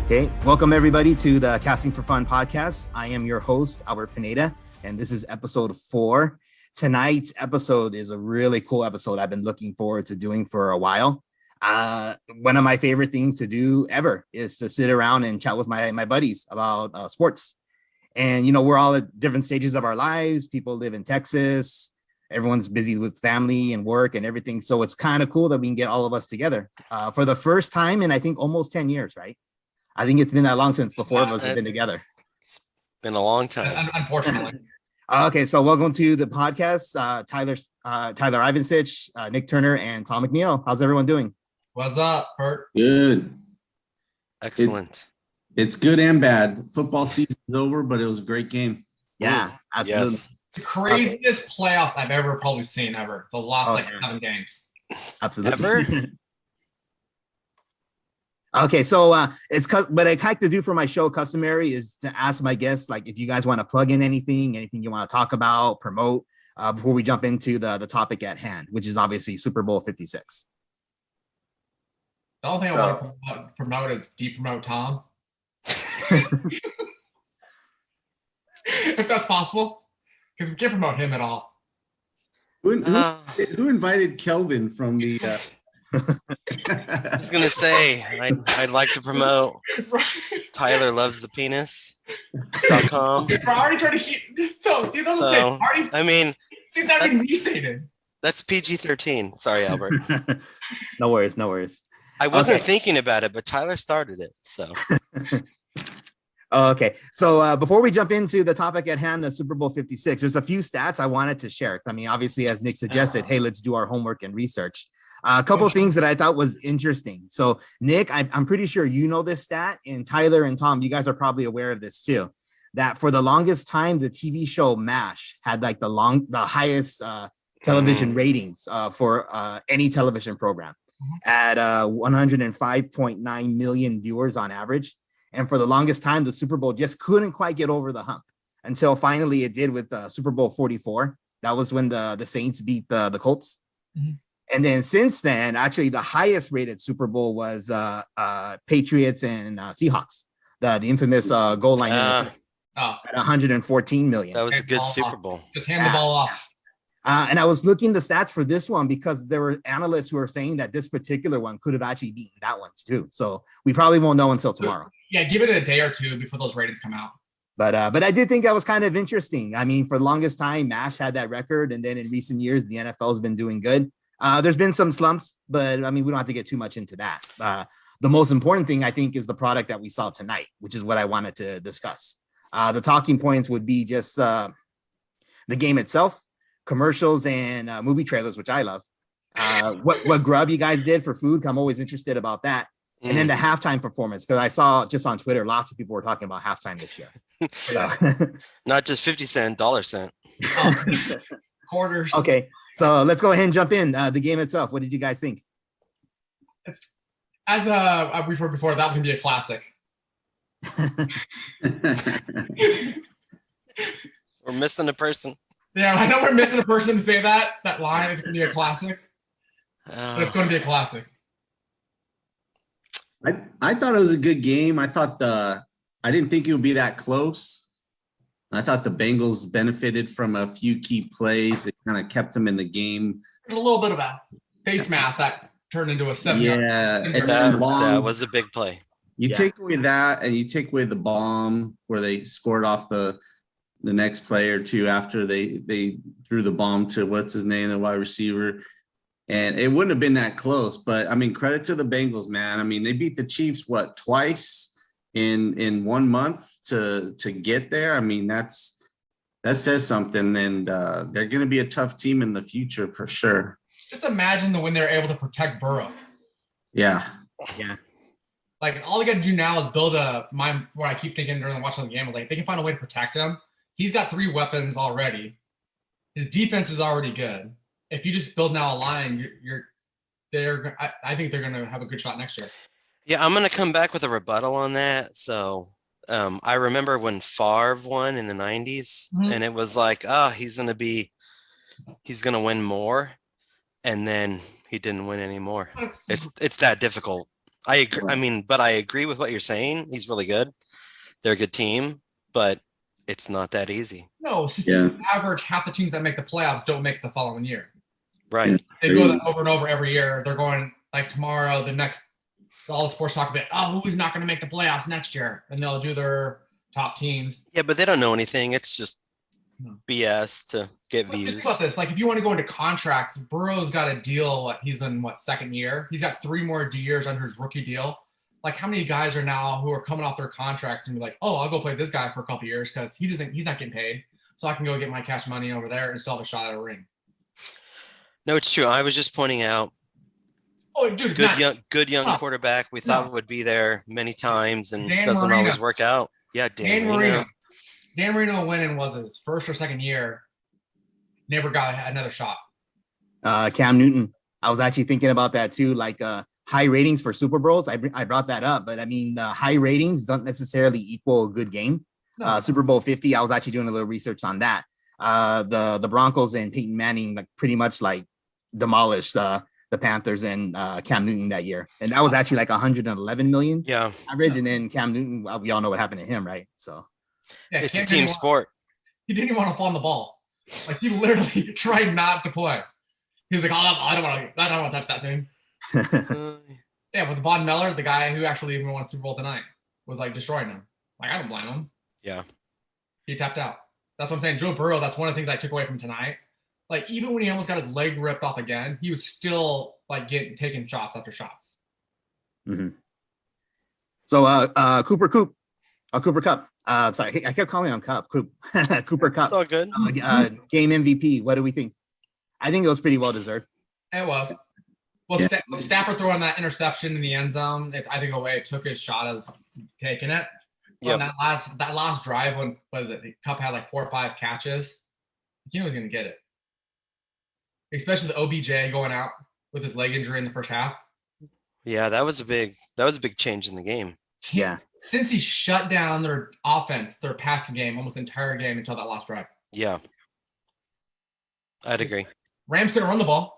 Okay, welcome everybody to the Casting for Fun podcast. I am your host, Albert Pineda, and this is episode 4. Tonight's episode is a really cool episode I've been looking forward to doing for a while. One of my favorite things to do ever is to sit around and chat with my buddies about sports. And, you know, we're all at different stages of our lives. People live in Texas. Everyone's busy with family and work and everything. So it's kind of cool that we can get all of us together for the first time in, I think, almost 10 years, right? I think it's been that long since the four of us have been together. It's been a long time. Unfortunately. Okay, so welcome to the podcast. Tyler Ivancich, Nick Turner, and Tom McNeil. How's everyone doing? What's up, Bert? Good. Excellent. It's good and bad. Football season's over, but it was a great game. Yeah, absolutely. Yes. The craziest playoffs I've ever probably seen ever. The last 7 games. Absolutely. Ever? Okay, so what I like to do for my show customary is to ask my guests, like, if you guys want to plug in anything you want to talk about, promote, before we jump into the topic at hand, which is obviously Super Bowl 56. The only thing I want to promote is de-promote Tom. If that's possible, because we can't promote him at all. Who invited Kelvin from the I was gonna say I'd like to promote Tyler Loves the Penis.com. We're already trying to keep see it doesn't say already. I mean, see, it's not even me saying it. That's PG-13. Sorry, Albert. No worries. I wasn't thinking about it, but Tyler started it. So okay, so before we jump into the topic at hand, the Super Bowl 56, there's a few stats I wanted to share. I mean, obviously, as Nick suggested, hey, let's do our homework and research. A couple of things that I thought was interesting. So, Nick, I'm pretty sure you know this stat, and Tyler and Tom, you guys are probably aware of this too, that for the longest time, the TV show MASH had like the highest television ratings for any television program at 105.9 million viewers on average. And for the longest time, the Super Bowl just couldn't quite get over the hump until finally it did with Super Bowl 44. That was when the Saints beat the Colts. Mm-hmm. And then since then, actually, the highest rated Super Bowl was Patriots and Seahawks, the infamous goal line at 114 million. That was a good Super Bowl. Just hand the ball off. And I was looking the stats for this one because there were analysts who were saying that this particular one could have actually beaten that one too. So we probably won't know until tomorrow. Yeah, give it a day or two before those ratings come out. But I did think that was kind of interesting. I mean, for the longest time, MASH had that record, and then in recent years, the NFL has been doing good. There's been some slumps, but I mean, we don't have to get too much into that. The most important thing, I think, is the product that we saw tonight, which is what I wanted to discuss. The talking points would be just the game itself, commercials, and movie trailers, which I love. What grub you guys did for food, I'm always interested about that. And then the halftime performance, because I saw just on Twitter, lots of people were talking about halftime this year. Not just 50 cent, dollar cent. Quarters. Okay. So let's go ahead and jump in. The game itself, what did you guys think? As we've heard before, that was going to be a classic. We're missing a person. Yeah, I know we're missing a person to say that line. It's going to be a classic. But it's going to be a classic. I thought it was a good game. I didn't think it would be that close. I thought the Bengals benefited from a few key plays. It kind of kept them in the game. There's a little bit of a face mask that turned into a 7-yard. Yeah, and that was a big play. You take away that, and you take away the bomb where they scored off the next play or two after they threw the bomb to what's his name, the wide receiver. And it wouldn't have been that close. But, I mean, credit to the Bengals, man. I mean, they beat the Chiefs, twice in 1 month to get there. I mean, that says something, and they're going to be a tough team in the future for sure. Just imagine when they're able to protect Burrow. Yeah. Like, all they got to do now is build what I keep thinking during watching the game is like, they can find a way to protect him. He's got 3 weapons already. His defense is already good. If you just build now a line, I think they're going to have a good shot next year. Yeah, I'm going to come back with a rebuttal on that. So I remember when Favre won in the 90s, and it was like, he's going to win more. And then he didn't win anymore. It's that difficult. I agree. I mean, but I agree with what you're saying. He's really good. They're a good team, but it's not that easy. No, statistical average, half the teams that make the playoffs don't make it the following year. Right. Yeah. They go that over and over every year. They're going like tomorrow, the next, all the sports talk about, oh, who's not going to make the playoffs next year? And they'll do their top teams. Yeah, but they don't know anything. It's just No. BS to get Let's views. just think about this. Like, if you want to go into contracts, Burrow's got a deal. He's in second year? He's got 3 more years under his rookie deal. Like, how many guys are now who are coming off their contracts and be like, oh, I'll go play this guy for a couple years because he's not getting paid, so I can go get my cash money over there and still have a shot at a ring. No, it's true. I was just pointing out Oh, dude, good young No. quarterback. We thought would be there many times and Dan doesn't Marino. always work out. Yeah, Dan Marino. Dan Marino winning was his first or second year. Never got another shot. Cam Newton. I was actually thinking about that too. Like high ratings for Super Bowls. I brought that up, but I mean, high ratings don't necessarily equal a good game. No. Super Bowl 50. I was actually doing a little research on that. The Broncos and Peyton Manning like pretty much like demolished the Panthers and Cam Newton that year, and that was actually like 111 million average. And then Cam Newton, we all know what happened to him, right? So Yeah, it's Cam a team sport. He didn't even want to fall on the ball. Like, he literally tried not to play. He's like, oh, I don't want to touch that thing. Yeah, with Von Miller, the guy who actually even won Super Bowl tonight, was like destroying him. Like, I don't blame him. Yeah. He tapped out. That's what I'm saying. Joe Burrow, that's one of the things I took away from tonight. Like, even when he almost got his leg ripped off again, he was still like taking shots after shots. Mm-hmm. So Cooper Cup. Sorry, I kept calling him Cup. Cooper Cup. It's all good. Game MVP. What do we think? I think it was pretty well deserved. It was. Well, with Stafford throwing that interception in the end zone, I think away it took his shot of taking it. Yep. That last drive, when the Cup had like 4 or 5 catches, he knew he was going to get it. Especially the OBJ going out with his leg injury in the first half. Yeah, that was a big change in the game. Yeah. Since he shut down their offense, their passing game, almost the entire game until that last drive. Yeah. I'd agree. Rams couldn't run the ball.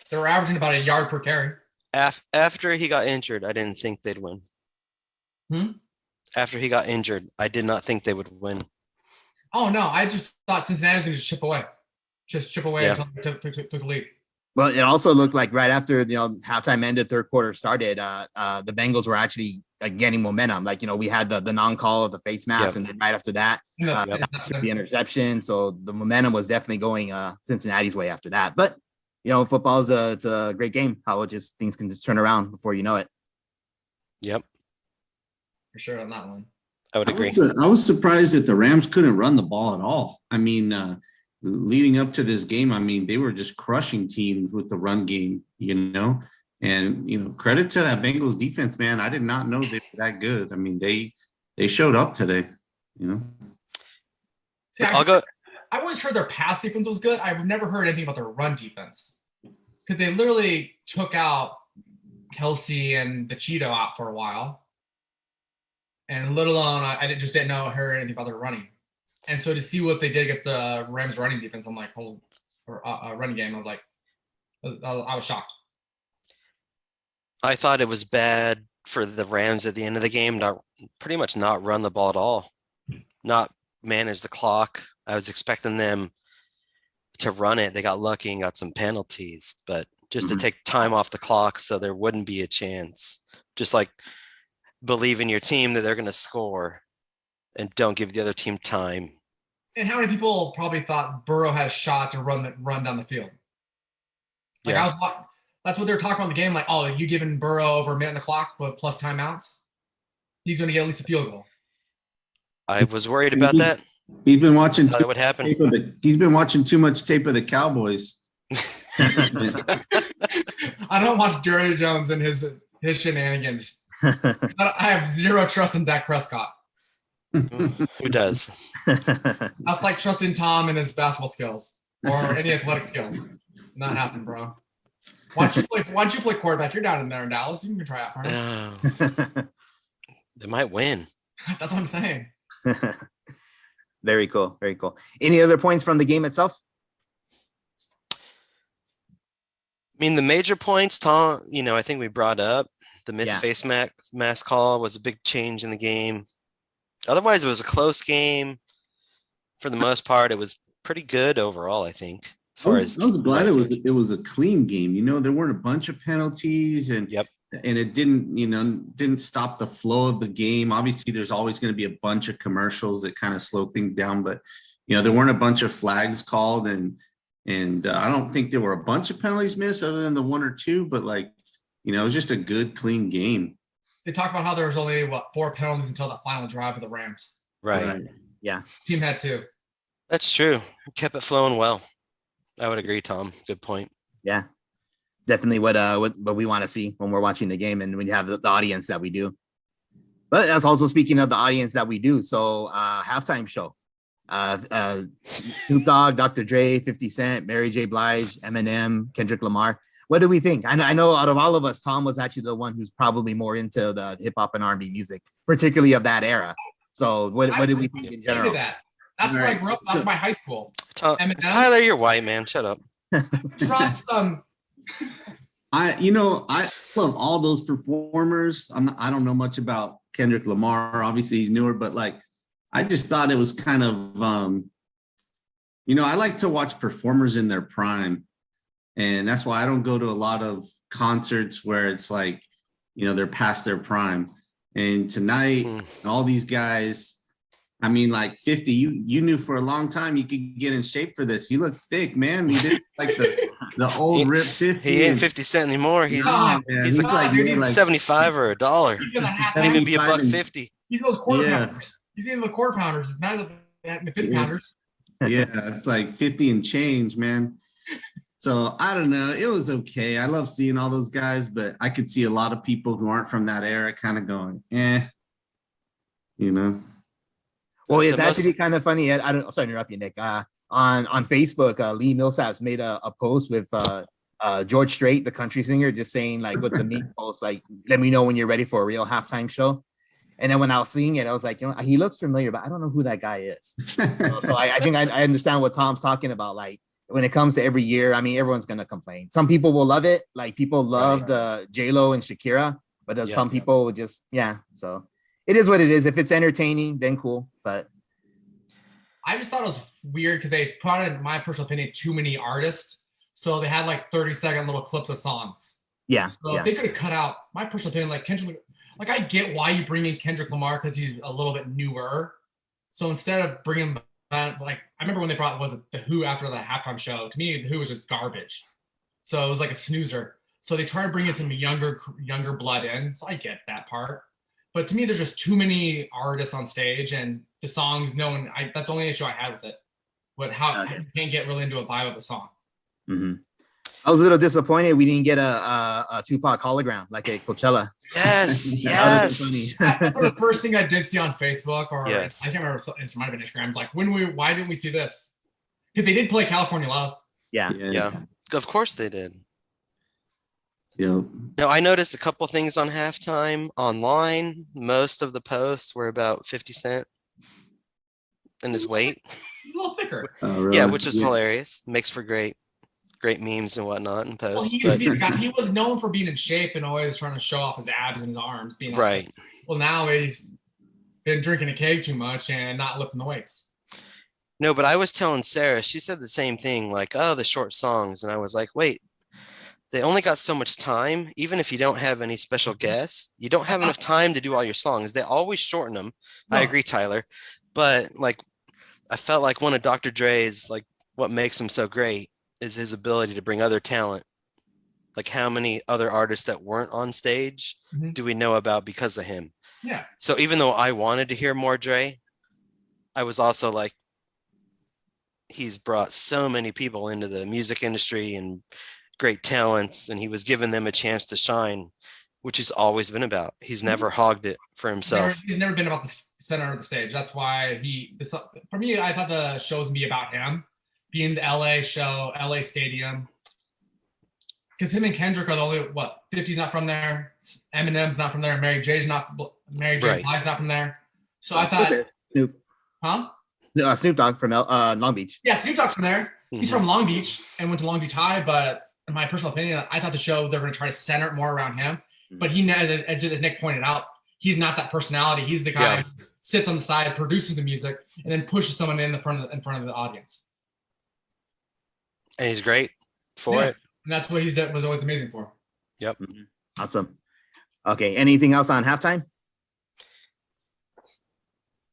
They were averaging about a yard per carry. After he got injured, I didn't think they'd win. After he got injured, I did not think they would win. Oh, no. I just thought Cincinnati was going to just chip away. Until they took a lead. Well, it also looked like right after halftime ended, third quarter started, the Bengals were actually getting momentum. Like, we had the non-call of the face mask, and then right after that, the interception. So the momentum was definitely going Cincinnati's way after that. But football is it's a great game. How things can just turn around before you know it. Yep, for sure on that one. I would agree. I was surprised that the Rams couldn't run the ball at all. I mean, leading up to this game, I mean, they were just crushing teams with the run game, and, credit to that Bengals defense, man. I did not know they were that good. I mean, they showed up today, See, I always heard their pass defense was good. I've never heard anything about their run defense, because they literally took out Kelsey and the Cheeto out for a while. And let alone, I just didn't hear anything about their running. And so to see what they did against the Rams running defense, I'm like, running game. I was like, I was shocked. I thought it was bad for the Rams at the end of the game, pretty much not run the ball at all, not manage the clock. I was expecting them to run it. They got lucky and got some penalties, but just to take time off the clock so there wouldn't be a chance. Just like believe in your team that they're going to score and don't give the other team time. And how many people probably thought Burrow had a shot to run down the field? Like, that's what they were talking about in the game. Like, oh, you giving Burrow over a minute on the clock with plus timeouts? He's going to get at least a field goal. I was worried about that. He's been watching. That would happen. He's been watching too much tape of the Cowboys. I don't watch Jerry Jones and his shenanigans. I have zero trust in Dak Prescott. Who does? That's like trusting Tom and his basketball skills or any athletic skills. Not happening, bro. Why don't you play quarterback? You're down in there in Dallas. You can try out for him. They might win. That's what I'm saying. Very cool. Very cool. Any other points from the game itself? I mean, the major points, Tom, I think we brought up The missed Yeah. face mask call was a big change in the game. Otherwise, it was a close game. For the most part, it was pretty good overall, I think. As far as I was glad Ivancich. it was a clean game. You know, there weren't a bunch of penalties and Yep. and it didn't stop the flow of the game. Obviously, there's always going to be a bunch of commercials that kind of slow things down, but there weren't a bunch of flags called and I don't think there were a bunch of penalties missed other than the one or two, but it was just a good, clean game. They talked about how there was only 4 penalties until the final drive of the Rams. Right. Yeah. Team had 2. That's true. Kept it flowing well. I would agree, Tom. Good point. Yeah. Definitely what we want to see when we're watching the game and when you have the audience that we do. But that's also speaking of the audience that we do. So halftime show. Snoop Dogg, Dr. Dre, 50 Cent, Mary J. Blige, Eminem, Kendrick Lamar. What do we think? I know out of all of us, Tom was actually the one who's probably more into the hip hop and R&B music, particularly of that era. So what did we think in general? That. That's where I grew up. That's my high school. Tyler, you're white, man. Shut up. Drop some. I love all those performers. I don't know much about Kendrick Lamar. Obviously, he's newer, but I just thought it was kind of, I like to watch performers in their prime. And that's why I don't go to a lot of concerts where it's they're past their prime. And tonight, all these guys, 50, you knew for a long time you could get in shape for this. He looked thick, man. He did the old rip 50. He ain't 50 Cent anymore. He's he's like 75 or $1. Can't even be $1.50. He's those quarter pounders. He's in the quarter pounders. It's not the 50 pounders. Yeah, it's 50 and change, man. So I don't know. It was okay. I love seeing all those guys, but I could see a lot of people who aren't from that era kind of going, Well, it's actually kind of funny. Sorry to interrupt you, Nick. On Facebook, Lee Millsaps made a post with George Strait, the country singer, just saying with the meat post, let me know when you're ready for a real halftime show. And then when I was seeing it, I was like, he looks familiar, but I don't know who that guy is. So I think I understand what Tom's talking about. When it comes to every year, everyone's gonna complain. Some people will love it. People love the J-Lo and Shakira, but some people would just So it is what it is. If it's entertaining, then cool. But I just thought it was weird because they put in my personal opinion too many artists. So they had 30-second little clips of songs. Yeah. So they could have cut out my personal opinion, Kendrick. I get why you bring in Kendrick Lamar because he's a little bit newer. So instead of bringing I remember when they brought the Who after the halftime show. To me, the Who was just garbage. So it was like a snoozer. So they tried to bring in some younger blood in. So I get that part. But to me, there's just too many artists on stage and the songs. That's the only issue I had with it. You can't get really into a vibe of a song. Mm-hmm. I was a little disappointed we didn't get a Tupac hologram like at Coachella. Yes, yes. The first thing I did see on Facebook, or I can't remember, it might have been Instagram. Why didn't we see this? Because they did play California Love. Yeah. Of course they did. Yeah. Now I noticed a couple things on halftime online. Most of the posts were about 50 Cent and his weight. He's a little thicker. Really? Yeah, which is hilarious. Makes for great memes and whatnot and posts. Well, he was known for being in shape and always trying to show off his abs and his arms. Right. Well, now he's been drinking a keg too much and not lifting the weights. No, but I was telling Sarah, she said the same thing, the short songs. And I was like, wait, they only got so much time. Even if you don't have any special guests, you don't have enough time to do all your songs. They always shorten them. No. I agree, Tyler. But I felt like one of Dr. Dre's, what makes him so great is his ability to bring other talent. How many other artists that weren't on stage do we know about because of him? Yeah. So even though I wanted to hear more Dre, I was also he's brought so many people into the music industry and great talents, and he was giving them a chance to shine, which he's always been about. He's never hogged it for himself. He's never been about the center of the stage. That's why for me, I thought the show was gonna be about him being the LA show, LA Stadium. Because him and Kendrick are the only 50's not from there, Eminem's not from there, Mary J. Blige's not from there. So I thought Snoop. Huh? Snoop Dogg from Long Beach. Yeah, Snoop Dogg's from there. He's from Long Beach and went to Long Beach High, but in my personal opinion, I thought the show they're going to try to center it more around him. But as Nick pointed out, he's not that personality. He's the guy who sits on the side, produces the music, and then pushes someone in front of the audience. And he's great for it. And that's what was always amazing for. Yep. Awesome. Okay. Anything else on halftime?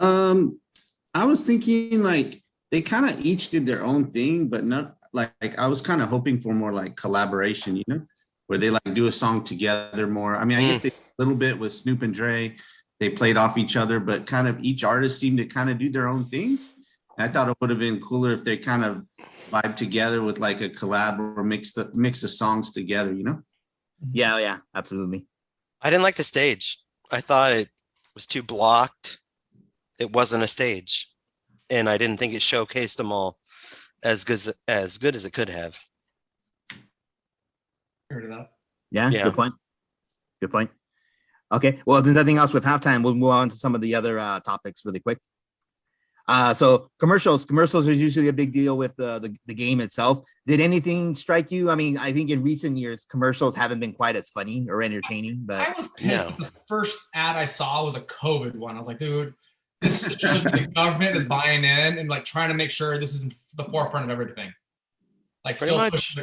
I was thinking like they kind of each did their own thing, but not like I was kind of hoping for more like collaboration, you know, where they like do a song together more. I mean, I guess they a little bit with Snoop and Dre, they played off each other, but kind of each artist seemed to kind of do their own thing. And I thought it would have been cooler if they kind of vibe together with like a collab or mix the songs together, you know? Yeah, absolutely. I didn't like the stage. I thought it was too blocked. It wasn't a stage. And I didn't think it showcased them all as good as it could have. Heard of that? Yeah. Good point. Okay. Well, if there's nothing else with halftime, we'll move on to some of the other topics really quick. So commercials are usually a big deal with the game itself. Did anything strike you? I mean, I think in recent years, commercials haven't been quite as funny or entertaining, but I was pissed that the first ad I saw was a COVID one. I was like, dude, this shows me the government is buying in and like trying to make sure this is in the forefront of everything. Like Pretty still much.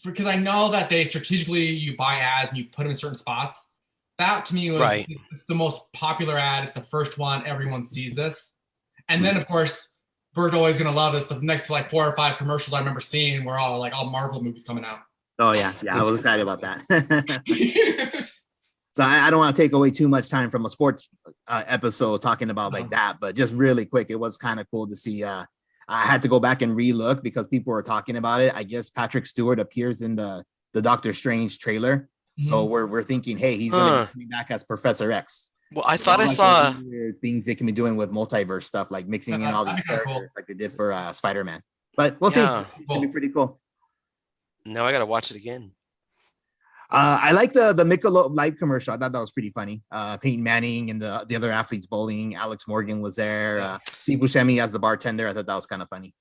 because I know that they strategically you buy ads and you put them in certain spots. That to me was it's the most popular ad. It's the first one. Everyone sees this. And then, of course, Bert's always going to love us. The next like 4 or 5 commercials I remember seeing were all Marvel movies coming out. Oh, yeah. I was excited about that. So I don't want to take away too much time from a sports episode talking about like that, but just really quick, it was kind of cool to see. I had to go back and re-look because people were talking about it. I guess Patrick Stewart appears in the Doctor Strange trailer. So we're thinking, hey, he's going to be coming back as Professor X. Well, I thought I saw weird things they can be doing with multiverse stuff, like mixing in all these characters like they did for Spider-Man. But we'll see. It'll be pretty cool. No, I got to watch it again. I like the Michelob Light commercial. I thought that was pretty funny. Peyton Manning and the other athletes bowling. Alex Morgan was there. Steve Buscemi as the bartender. I thought that was kind of funny.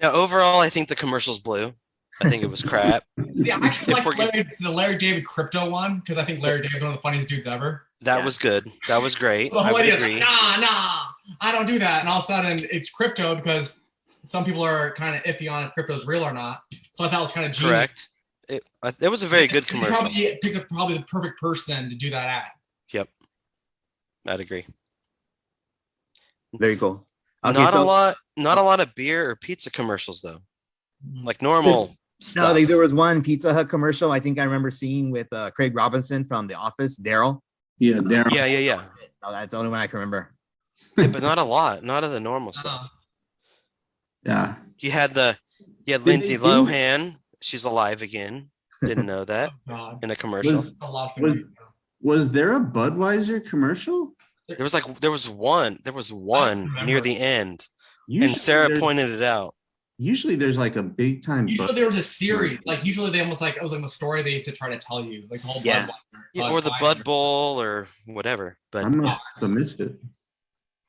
Now, overall, I think the commercial's blue. I think it was crap. Yeah, I actually like the Larry David crypto one because I think Larry David's one of the funniest dudes ever. That was good. That was great. The whole idea of like, nah, I don't do that. And all of a sudden it's crypto because some people are kind of iffy on if crypto is real or not. So I thought it was kind of genius. Correct. It was a very good commercial. Picked probably the perfect person to do that ad. Yep. I'd agree. Very cool. Okay, not a lot of beer or pizza commercials though. Like normal stuff. No, there was one Pizza Hut commercial I think I remember seeing with Craig Robinson from The Office, Daryl. Yeah, Daryl. Yeah. Oh, that's the only one I can remember. Yeah, but not a lot. Not of the normal stuff. Yeah. You had Lindsay Lohan. She's alive again. Didn't know that in a commercial. Was there a Budweiser commercial? There was one near the end. And Sarah pointed it out. Usually there's like a big time. Usually there was a series. Like usually they almost like it was like a story they used to try to tell you. Like the whole Budweiser. Or the Bud Bowl or whatever. But I must have missed it.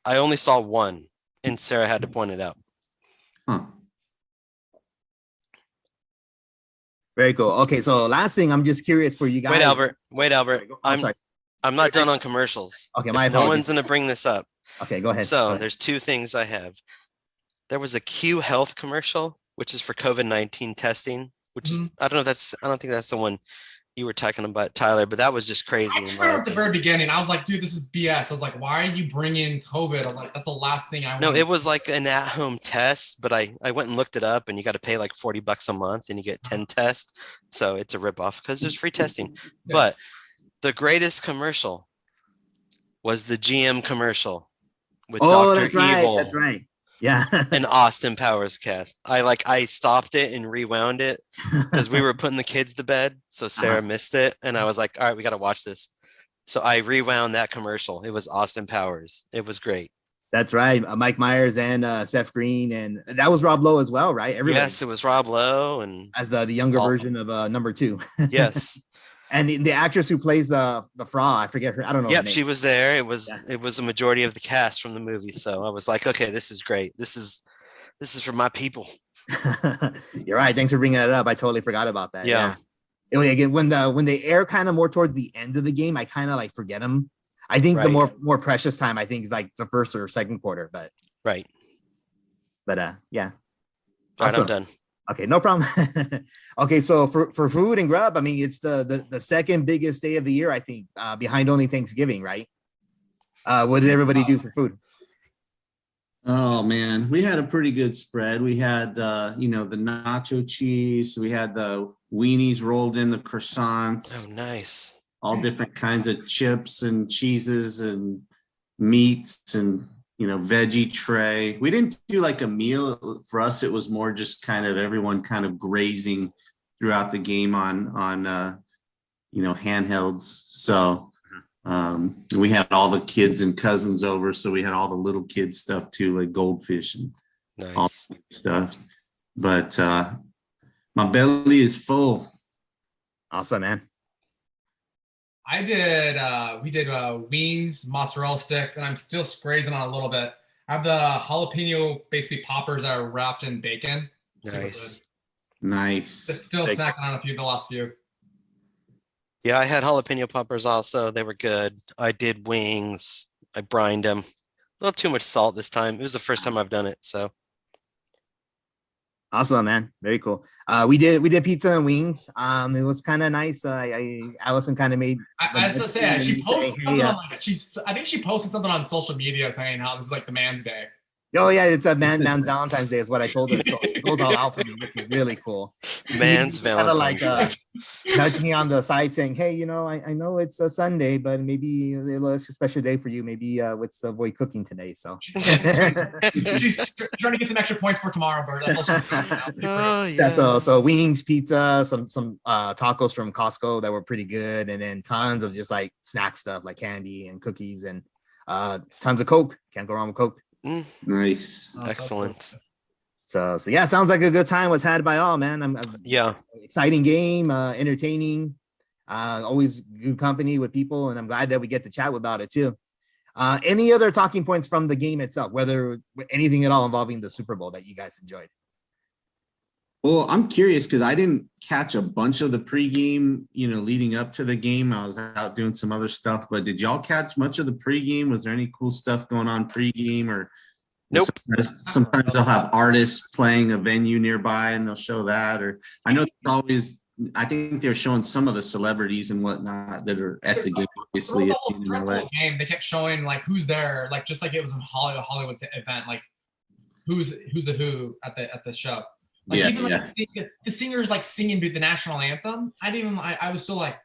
I only saw one and Sarah had to point it out. Huh. Very cool. Okay, so last thing, I'm just curious for you guys. Wait, Albert. I'm not done on commercials. Okay, no one's gonna bring this up. Okay, go ahead. So there's 2 things I have. There was a Q Health commercial, which is for COVID-19 testing, which is, I don't think that's the one you were talking about, Tyler, but that was just crazy. I remember at the very beginning, I was like, dude, this is BS. I was like, why are you bringing COVID? I'm like, that's the last thing I want. No, it was like an at-home test, but I went and looked it up and you got to pay like $40 a month and you get 10 tests. So it's a ripoff because there's free testing. Yeah. But the greatest commercial was the GM commercial with Dr. Evil. That's right. Yeah. And Austin Powers cast. I stopped it and rewound it because we were putting the kids to bed. So Sarah missed it. And I was like, all right, we got to watch this. So I rewound that commercial. It was Austin Powers. It was great. That's right. Mike Myers and Seth Green. And that was Rob Lowe as well, right? Everybody. Yes, it was Rob Lowe. And as the younger version of number 2. Yes. And the actress who plays the frog, I forget her. I don't know. Yep, she was there. It was a majority of the cast from the movie. So I was like, okay, this is great. This is for my people. You're right. Thanks for bringing that up. I totally forgot about that. Yeah. again, when they air kind of more towards the end of the game, I kind of like forget them. I think the Right. more precious time, I think, is like the first or second quarter. But Right. yeah. All right, Awesome. I'm done. Okay, no problem. Okay, so for food and grub, I mean, it's the second biggest day of the year, I think, behind only Thanksgiving, right? What did everybody do for food? Oh man, we had a pretty good spread. We had the nacho cheese, we had the weenies rolled in, the croissants, Oh, nice. all different kinds of chips and cheeses and meats and veggie tray. We didn't do like a meal. For us, it was more just kind of everyone kind of grazing throughout the game on handhelds. So we had all the kids and cousins over, so we had all the little kids stuff too, like goldfish and all Nice. that stuff. But my belly is full. Awesome, man. I did. We did wings, mozzarella sticks, and I'm still grazing on a little bit. I have the jalapeno basically poppers that are wrapped in bacon. Super Nice. good. Nice. Still Steak. snacking on the last few. Yeah, I had jalapeno poppers also. They were good. I did wings. I brined them. Not too much salt this time. It was the first time I've done it, so Awesome, man. Very cool. We did pizza and wings. It was kind of nice. Allison kind of made. I was gonna say she posted something Yeah. on I think she posted something on social media saying how this is like the man's day. Oh yeah, it's a man's Valentine's Day is what I told her. So it goes all out for me, which is really cool. man's Kind of like Valentine's Day. nudge me on the side saying, "Hey, I know it's a Sunday, but maybe it's a special day for you. Maybe let's avoid cooking today." So She's trying to get some extra points for tomorrow, Bert. That's all she's doing. Oh, yeah, so yes. wings, pizza, some tacos from Costco that were pretty good, and then tons of just like snack stuff like candy and cookies and tons of Coke. Can't go wrong with Coke. Nice. Excellent. So yeah, sounds like a good time was had by all, man. I'm Yeah. exciting game, entertaining, always good company with people, and I'm glad that we get to chat about it too. Any other talking points from the game itself, whether anything at all involving the Super Bowl that you guys enjoyed? Well, I'm curious because I didn't catch a bunch of the pregame, leading up to the game. I was out doing some other stuff, but did y'all catch much of the pregame? Was there any cool stuff going on pregame or? Nope. Sometimes they'll have artists playing a venue nearby and they'll show that, or I know I think they're showing some of the celebrities and whatnot that are at the game, obviously. Throughout the whole game, they kept showing like who's there, like just like it was a Hollywood event, like who's the who at the show. Like the singers like singing the national anthem. I was still like,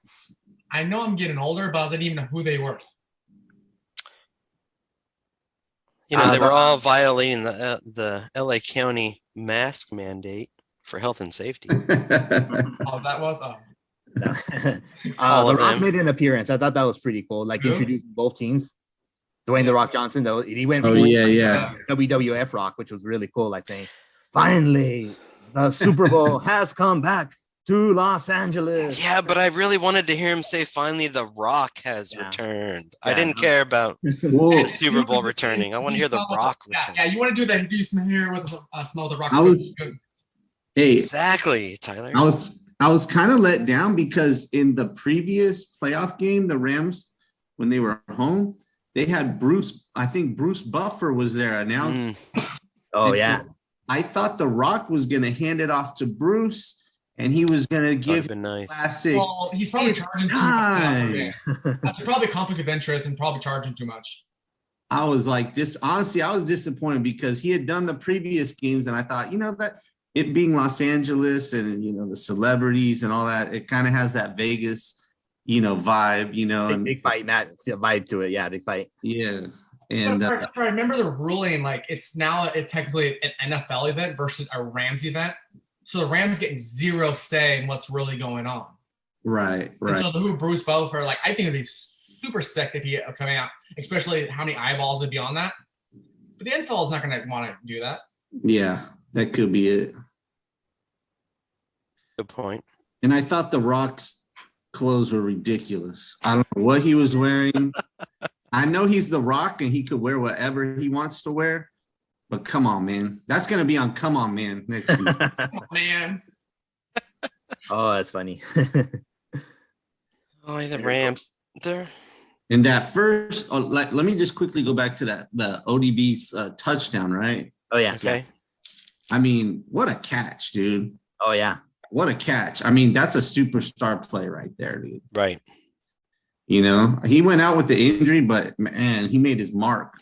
I know I'm getting older, but I didn't even know who they were. They were all violating the LA County mask mandate for health and safety. Oh, that was The All of Rock them. made an appearance. I thought that was pretty cool. Like Who? introducing both teams. Dwayne the Rock Johnson, though, he went Oh, full yeah. WWF Rock, which was really cool. Like saying, "Finally, the Super Bowl has come back to Los Angeles." Yeah, but I really wanted to hear him say, "Finally, The Rock has Yeah. returned." I Yeah, didn't no. care about Cool. the Super Bowl returning. I want to hear The Rock return. Yeah, you want to do that? Do you smell here with smell the Rock? Hey, Exactly, Tyler. I was kind of let down because in the previous playoff game, the Rams, when they were home, they had I think Bruce Buffer was there announcing. Oh And yeah, so I thought The Rock was going to hand it off to Bruce and he was going to That'd give been nice. classic. Well, he's probably It's charging too time. much. That's probably a conflict of interest and probably charging too much. I was like this. Honestly, I was disappointed because he had done the previous games and I thought, that it being Los Angeles and, the celebrities and all that, it kind of has that Vegas, vibe, big fight, Matt vibe to it. Yeah, big fight. Yeah. And If I remember the ruling, like it's now technically an NFL event versus a Rams event. So the Rams getting zero say in what's really going on. right. And so who Bruce Buffer, like I think it'd be super sick if he coming out, especially how many eyeballs would be on that. But the NFL is not going to want to do that. Yeah, that could be it. Good point. And I thought The Rock's clothes were ridiculous. I don't know what he was wearing. I know he's The Rock and he could wear whatever he wants to wear, but come on, man. That's going to be on Come On, Man next week. Oh, man. Oh, that's funny. Oh, the Rams. They're In that first, let me just quickly go back to the ODB's touchdown, right? Oh yeah. okay. I mean, what a catch, dude. Oh yeah. What a catch. I mean, that's a superstar play right there, dude. Right. You know, he went out with the injury, but man, he made his mark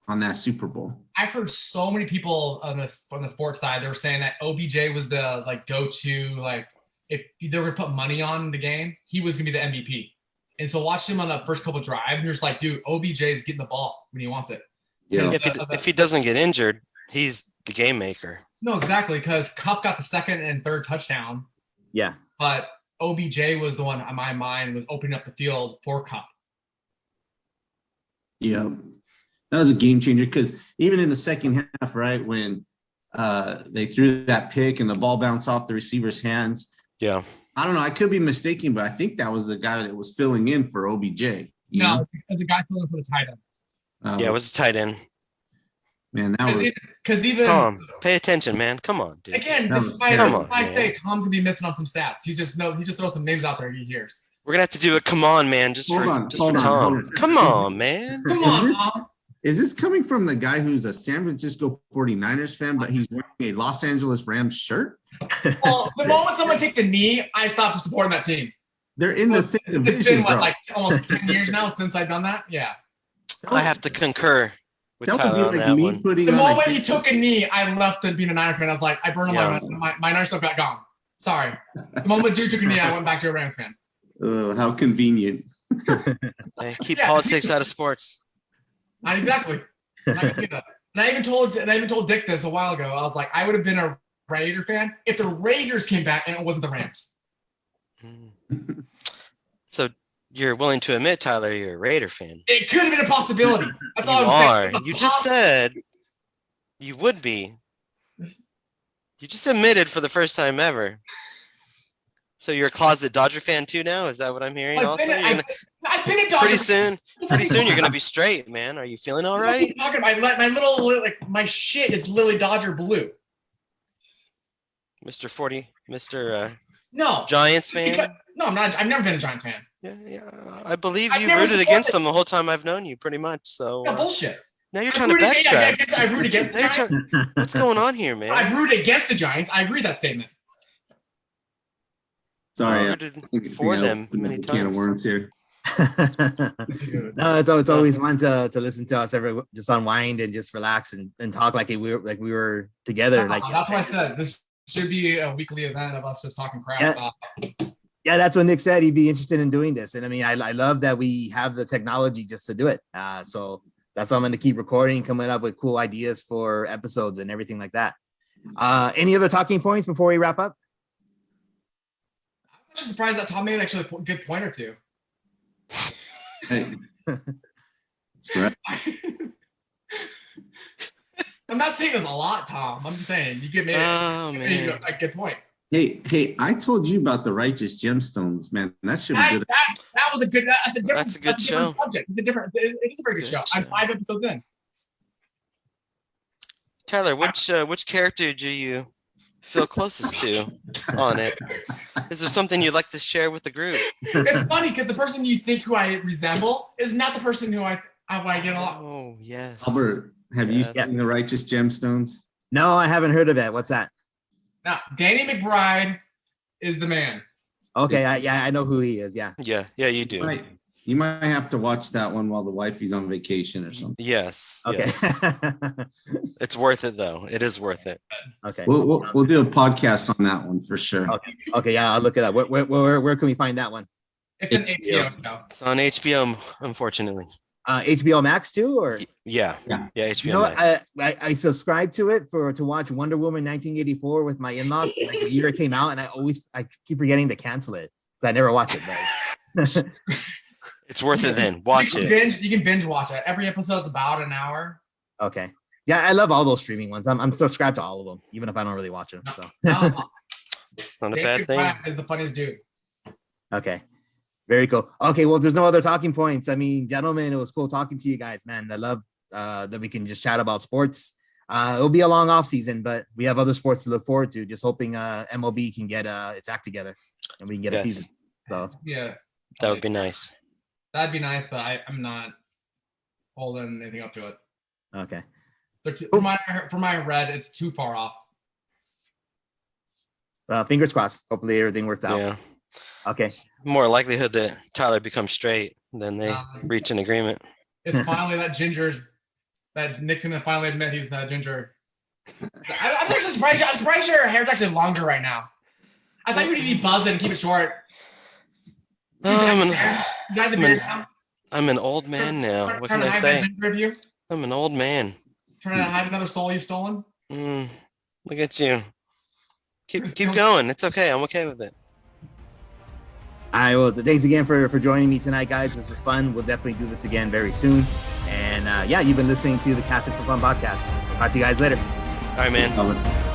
on that Super Bowl. I've heard so many people on the sports side, they were saying that OBJ was the like go-to, like if they were gonna put money on the game, he was gonna be the MVP. And so watch him on the first couple drives, and you're just like, dude, OBJ is getting the ball when he wants it. Yeah. If he doesn't get injured, he's the game maker. No, exactly, because Cup got the second and third touchdown, Yeah. but OBJ was the one on my mind was opening up the field for Cup. Yeah. That was a game changer because even in the second half, right, when they threw that pick and the ball bounced off the receiver's hands. Yeah. I don't know. I could be mistaken, but I think that was the guy that was filling in for OBJ. You No, know? it was a guy filling for the tight end. Yeah, it was a tight end. Man, that was Because even Tom, pay attention, man. Come on, dude. again, That this was is why terrible. I say Tom's gonna be missing on some stats. He just throws some names out there he hears. We're gonna have to do it. Come on, man. Just Hold for on, just hold for on, Tom. hold on. Come on, man. Come on, Tom. Is this coming from the guy who's a San Francisco 49ers fan, but he's wearing a Los Angeles Rams shirt? Well, the moment someone takes a knee, I stop supporting that team. They're in the same It's division, been what, bro. like almost 10 years now since I've done that. Yeah. I have to concur with That would Tyler be on like that me one. putting The on moment a he took a knee, I left and being a Niner fan. I was like, I burned Yeah. my Niner stuff got gone. Sorry. The moment dude took a knee, I went back to a Rams fan. How convenient. Hey, keep Yeah. politics out of sports. Exactly. And I even told Dick this a while ago. I was like, I would have been a Raider fan if the Raiders came back and it wasn't the Rams. So you're willing to admit, Tyler, you're a Raider fan. It could have been a possibility. That's You all I'm are. saying. You just said you would be. You just admitted for the first time ever. So you're a closet Dodger fan too now? Is that what I'm hearing? I've Also, been, You're gonna- I've been a Dodger pretty fan. soon you're gonna be straight, man. Are you feeling all What are you right? talking about? My little like my shit is literally Dodger blue. Mr. No. Giants fan? Because- no, I'm not. I've never been a Giants fan. Yeah. I believe I've you never rooted supported- against them the whole time I've known you, pretty much. So Yeah, bullshit. now you're I trying to backtrack. I root against the Now you're Giants. trying- What's going on here, man? I've rooted against the Giants. I agree with that statement. Sorry. I I rooted think for I them opened up many a can of times. worms here. No, it's always fun to listen to us just unwind and just relax and talk like we were together. Like That's why I said this should be a weekly event of us just talking crap. Yeah. Yeah, that's what Nick said. He'd be interested in doing this. And I mean, I love that we have the technology just to do it. So that's why I'm going to keep recording, coming up with cool ideas for episodes and everything like that. Any other talking points before we wrap up? I'm just surprised that Tom made actually a good point or two. Hey. That's right. I'm not saying there's a lot, Tom. I'm just saying you get Oh man. a good point. Hey, I told you about the righteous gemstones, man. That should be That, good. that was a good. That's a different. That's a good different show. subject. It's a different. It is a very good, Good show. I'm show. 5 episodes in. Tyler, which character do you feel closest to on it? Is there something you'd like to share with the group? It's funny because the person you think who I resemble is not the person who I get along. Oh yes. Albert, have you Yeah. seen the righteous gemstones? No, I haven't heard of it. What's that? Now, Danny McBride is the man. Okay, I know who he is. Yeah. Yeah, you do. You might have to watch that one while the wifey's on vacation or something. Yes. Okay. Yes. It's worth it though. It is worth it. Okay. We'll do a podcast on that one for sure. Okay. Yeah, I'll look it up. Where can we find that one? It's an HBO show. It's on HBO, unfortunately. HBO Max too, or Yeah, HBO you know what? Max. I subscribed to it to watch Wonder Woman 1984 with my in-laws like the year it came out, and I keep forgetting to cancel it because I never watch it. But It's worth it then. Watch you it. You can binge watch it. Every episode's about an hour. okay, yeah, I love all those streaming ones. I'm subscribed to all of them, even if I don't really watch them. So It's not a Danny bad thing. McBride is the funniest dude. okay, very cool. Okay, well, there's no other talking points. I mean, gentlemen, it was cool talking to you guys, man. I love that we can just chat about sports. It'll be a long off season, but we have other sports to look forward to. Just hoping MLB can get its act together and we can get a season. So Yeah, That would be nice. that'd be nice, but I'm not holding anything up to it. okay. For my red, it's too far off. Fingers crossed. Hopefully everything works out. Yeah. Okay. More likelihood that Tyler becomes straight than they reach an agreement. It's finally that Nick's gonna finally admit he's Ginger. I'm actually surprised. I'm surprised your hair's actually longer right now. I thought you would be buzzing and keep it short. I'm I'm an old man now. What can I say? I'm an old man. Trying to hide another soul you've stolen. Look at you. Keep going. It's okay. I'm okay with it. All right. Well, thanks again for joining me tonight, guys. This was fun. We'll definitely do this again very soon. And yeah, you've been listening to the Casting for Fun podcast. Talk to you guys later. All right, man.